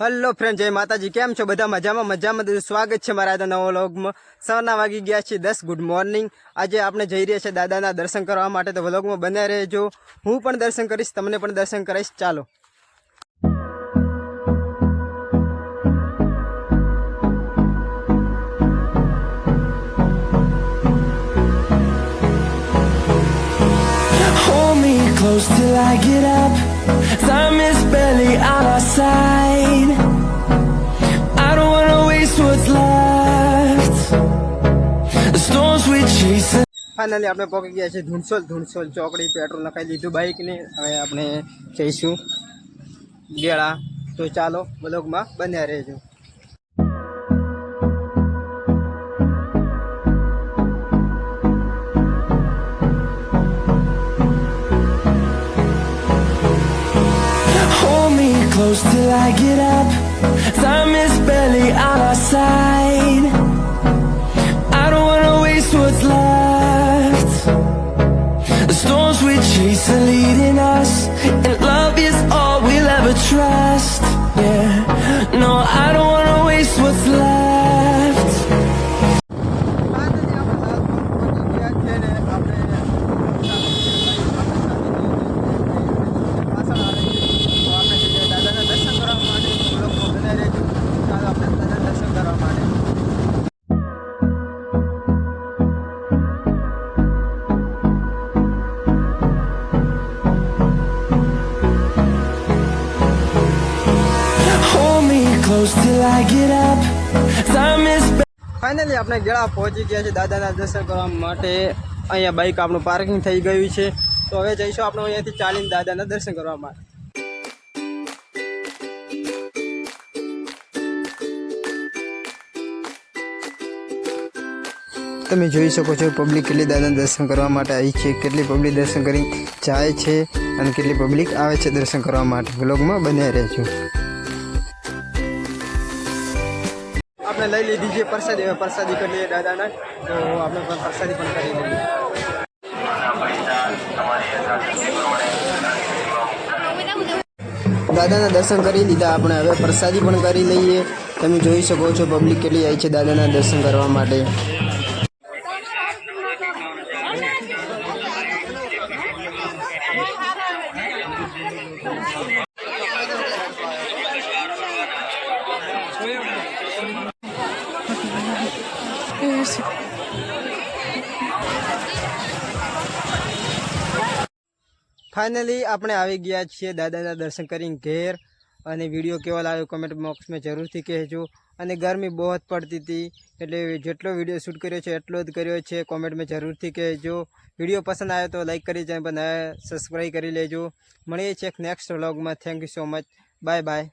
Hello friend, जय माताजी। केम छो बधा? मजामां मजामां। स्वागत है मारा नवा व्लॉगमां। सवाરના वागी गया छे 10। Good morning. आज आपणे जई रह्या छे दादाना दर्शन करवा माटे, तो व्लॉगमां बन्या रहेजो। हूँ पण दर्शन करीश, तमने पण दर्शन कराईश। चालो। Hold me close till I get up. Time is barely on our side. I don't wanna waste what's left. The storms we chase. Finally આપણે પહોંચી ગયા છે ધૂણસોલ ચોકડી। પેટ્રોલ નખાઈ લીધું બાઇકને। હવે આપણે જઈશું ગેળા। તો ચાલો વ્લોગમાં બન્યા રહેજો। Hold me close till I get up. Time is barely on our side. I don't wanna waste what's left. The storms we chase are leading us, and love is all we'll ever trust. Yeah, no, I don't wanna waste what's left. Hold me close till I get up. Time is finally આપણે ગેળા પહોંચી ગયા છે દાદાના દર્શન કરવા માટે। અહીંયા bike આપણું પાર્કિંગ થઈ ગયું છે। તો હવે જઈશું આપણે અહીંયાથી ચાલીને દાદાના દર્શન કરવા માટે। તમે જોઈ શકો છો પબ્લિક કેટલી દાદાના દર્શન કરવા માટે આવી છે, કેટલી પબ્લિક દર્શન કરી જાય છે અને કેટલી પબ્લિક આવે છે દર્શન કરવા માટે। વ્લોગમાં બન્યા રહેજો। આપણે લઈ લીધી છે પ્રસાદી। હવે પ્રસાદી કરી લઈએ દાદાના। તો આપણે પણ પ્રસાદી પણ કરી લઈએ। દાદાના દર્શન કરી લીધા આપણે। હવે પ્રસાદી પણ કરી લઈએ। તમે જોઈ શકો છો પબ્લિક કેટલી આવી છે દાદાના દર્શન કરવા માટે। फाइनली આપણે આવી ગયા છીએ દાદાના દર્શન કરીને ઘેર। અને વિડીયો કેવો લાગ્યો કમેન્ટ બોક્સમાં જરૂરથી કહેજો। અને ગરમી બહુ જ પડતી હતી, એટલે જેટલો વિડીયો શૂટ કર્યો છે એટલો જ કર્યો છે। કોમેન્ટમાં જરૂરથી કહેજો। વિડીયો પસંદ આવ્યો તો લાઈક કરી ચેનલ પર સબસ્ક્રાઈબ કરી લેજો। મળીએ છીએ નેક્સ્ટ વ્લોગમાં। Thank you so much. Bye bye.